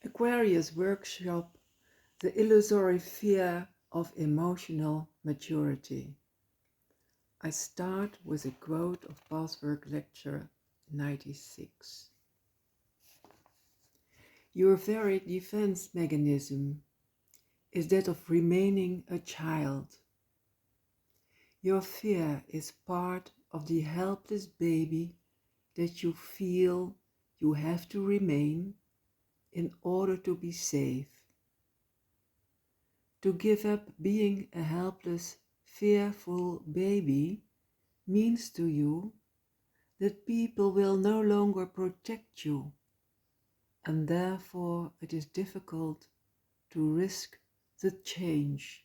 Aquarius workshop, the illusory fear of emotional maturity. I start with a quote of Password Lecture 96. Your very defense mechanism is that of remaining a child. Your fear is part of the helpless baby that you feel you have to remain in order to be safe. To give up being a helpless, fearful baby means to you that people will no longer protect you, and therefore it is difficult to risk the change.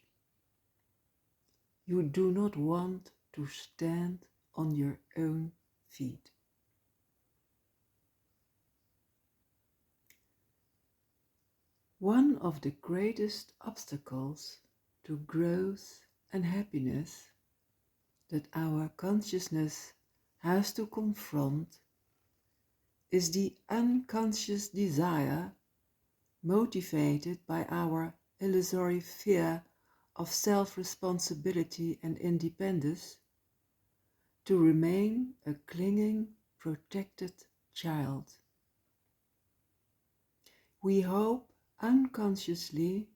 You do not want to stand on your own feet. One of the greatest obstacles to growth and happiness that our consciousness has to confront is the unconscious desire motivated by our illusory fear of self-responsibility and independence to remain a clinging, protected child. We hope unconsciously,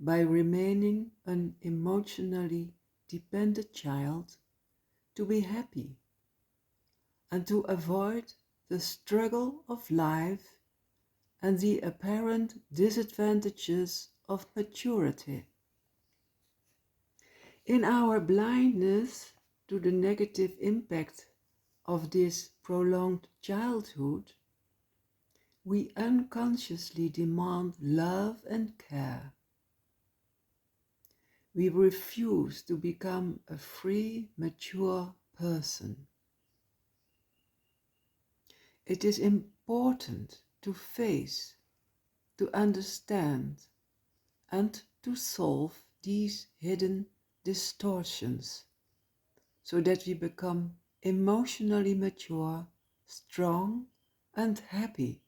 by remaining an emotionally dependent child, to be happy and to avoid the struggle of life and the apparent disadvantages of maturity. In our blindness to the negative impact of this prolonged childhood, we unconsciously demand love and care. We refuse to become a free, mature person. It is important to face, to understand, and to solve these hidden distortions so that we become emotionally mature, strong, and happy.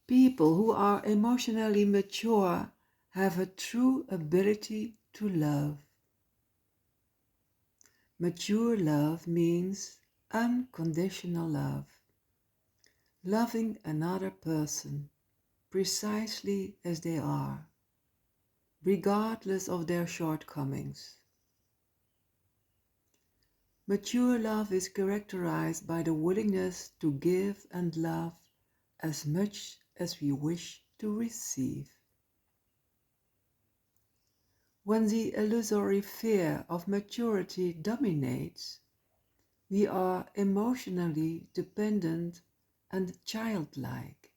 People who are emotionally mature have a true ability to love. Mature love means unconditional love, loving another person precisely as they are, regardless of their shortcomings. Mature love is characterized by the willingness to give and love as much as we wish to receive. When the illusory fear of maturity dominates, we are emotionally dependent and childlike.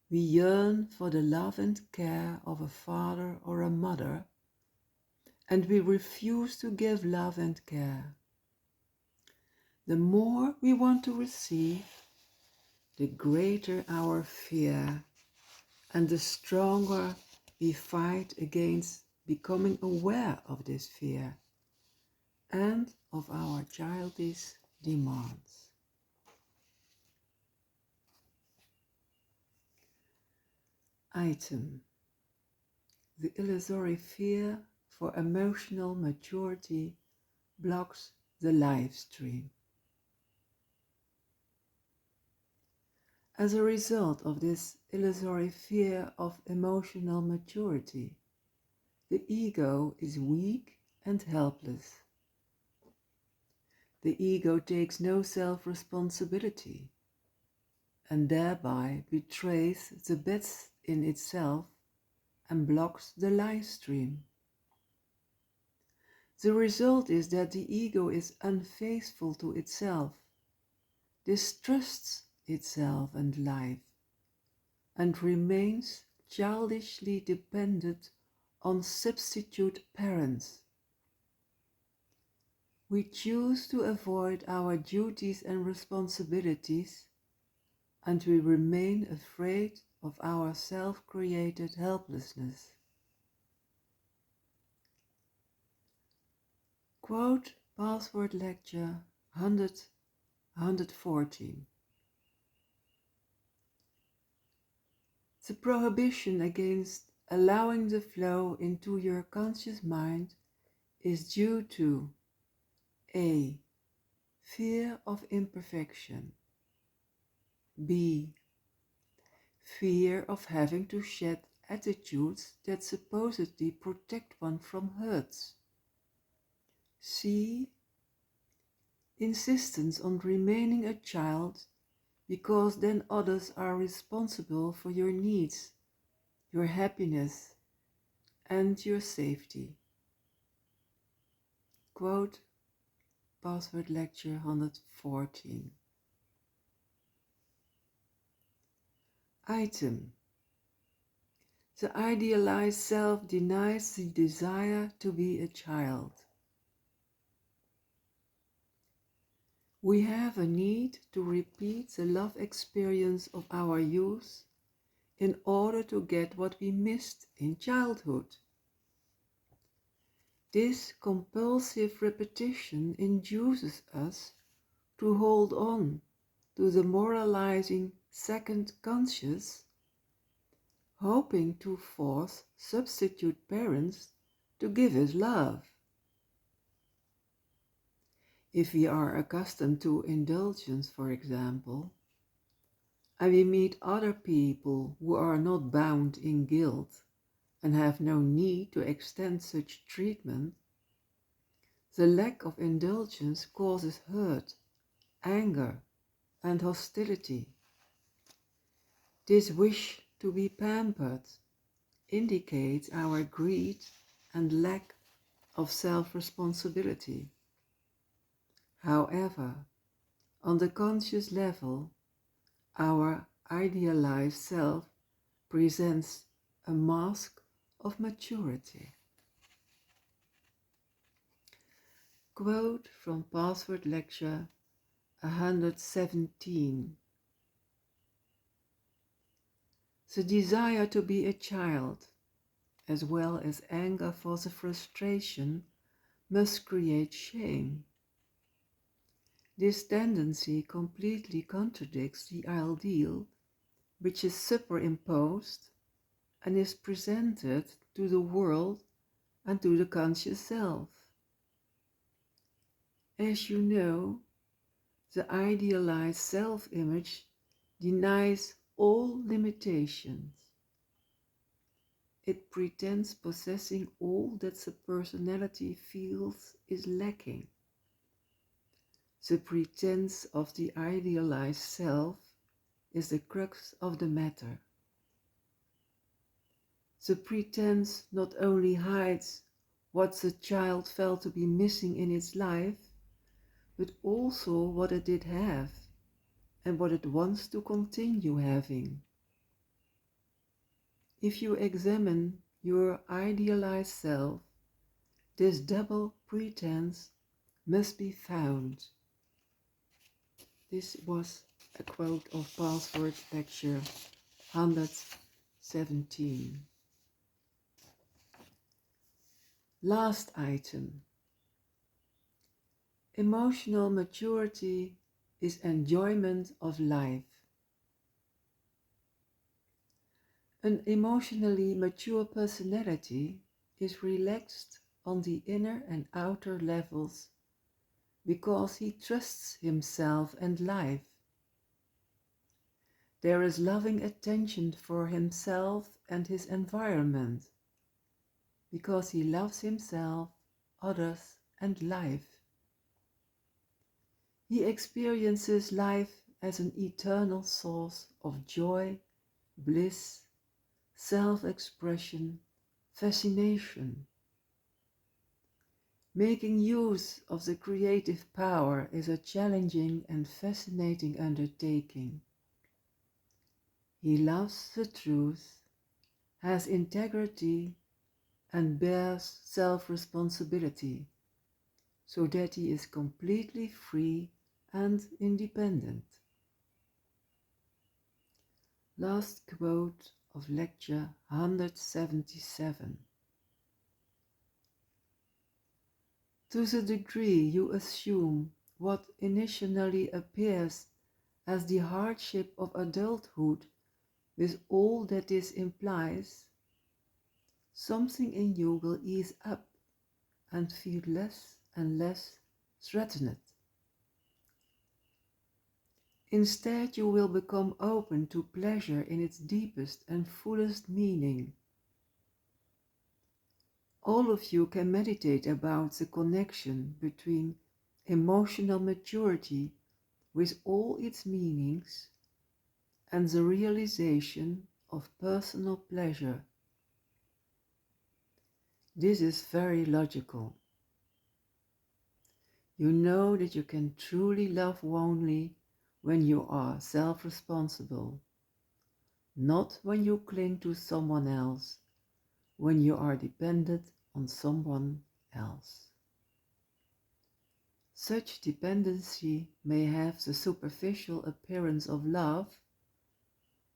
We yearn for the love and care of a father or a mother, and we refuse to give love and care. The more we want to receive, the greater our fear, and the stronger we fight against becoming aware of this fear and of our childish demands. Item: the illusory fear for emotional maturity blocks the live stream. As a result of this illusory fear of emotional maturity, the ego is weak and helpless. The ego takes no self-responsibility and thereby betrays the best in itself and blocks the live stream. The result is that the ego is unfaithful to itself, distrusts itself and life, and remains childishly dependent on substitute parents. We choose to avoid our duties and responsibilities, and we remain afraid of our self-created helplessness. Quote Password Lecture 114. The prohibition against allowing the flow into your conscious mind is due to A. Fear of imperfection. B. Fear of having to shed attitudes that supposedly protect one from hurts. C. Insistence on remaining a child because then others are responsible for your needs, your happiness, and your safety. Quote, Password Lecture 114. Item. The idealized self denies the desire to be a child. We have a need to repeat the love experience of our youth in order to get what we missed in childhood. This compulsive repetition induces us to hold on to the moralizing second conscious, hoping to force substitute parents to give us love. If we are accustomed to indulgence, for example, and we meet other people who are not bound in guilt and have no need to extend such treatment, the lack of indulgence causes hurt, anger, and hostility. This wish to be pampered indicates our greed and lack of self-responsibility. However, on the conscious level, our idealized self presents a mask of maturity. Quote from Password Lecture 117. The desire to be a child, as well as anger for the frustration, must create shame. This tendency completely contradicts the ideal which is superimposed and is presented to the world and to the conscious self. As you know, the idealized self-image denies all limitations. It pretends possessing all that the personality feels is lacking. The pretense of the idealized self is the crux of the matter. The pretense not only hides what the child felt to be missing in its life, but also what it did have and what it wants to continue having. If you examine your idealized self, this double pretense must be found. This was a quote of Password Lecture 117. Last item. Emotional maturity is enjoyment of life. An emotionally mature personality is relaxed on the inner and outer levels because he trusts himself and life. There is loving attention for himself and his environment because he loves himself, others, and life. He experiences life as an eternal source of joy, bliss, self-expression, fascination. Making use of the creative power is a challenging and fascinating undertaking. He loves the truth, has integrity, and bears self-responsibility, so that he is completely free and independent. Last quote of Lecture 177. To the degree you assume what initially appears as the hardship of adulthood With all that this implies, something in you will ease up and feel less and less threatened. Instead, you will become open to pleasure in its deepest and fullest meaning. All of you can meditate about the connection between emotional maturity with all its meanings and the realization of personal pleasure. This is very logical. You know that you can truly love only when you are self-responsible, not when you cling to someone else, when you are dependent on someone else. Such dependency may have the superficial appearance of love,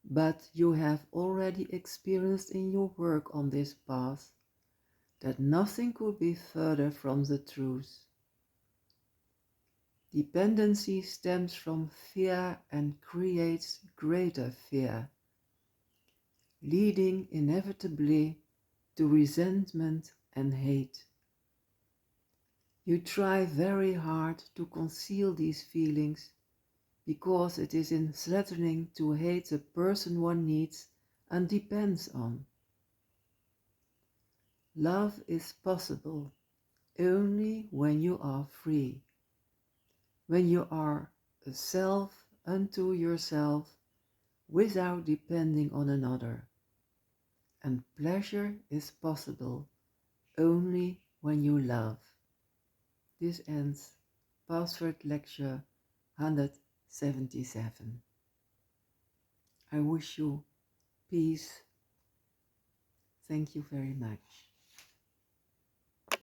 but you have already experienced in your work on this path that nothing could be further from the truth. Dependency stems from fear and creates greater fear, leading inevitably to resentment and hate. You try very hard to conceal these feelings because it is threatening to hate the person one needs and depends on. Love is possible only when you are free, when you are a self unto yourself without depending on another. And pleasure is possible only when you love. This ends Password Lecture 177. I wish you peace. Thank you very much.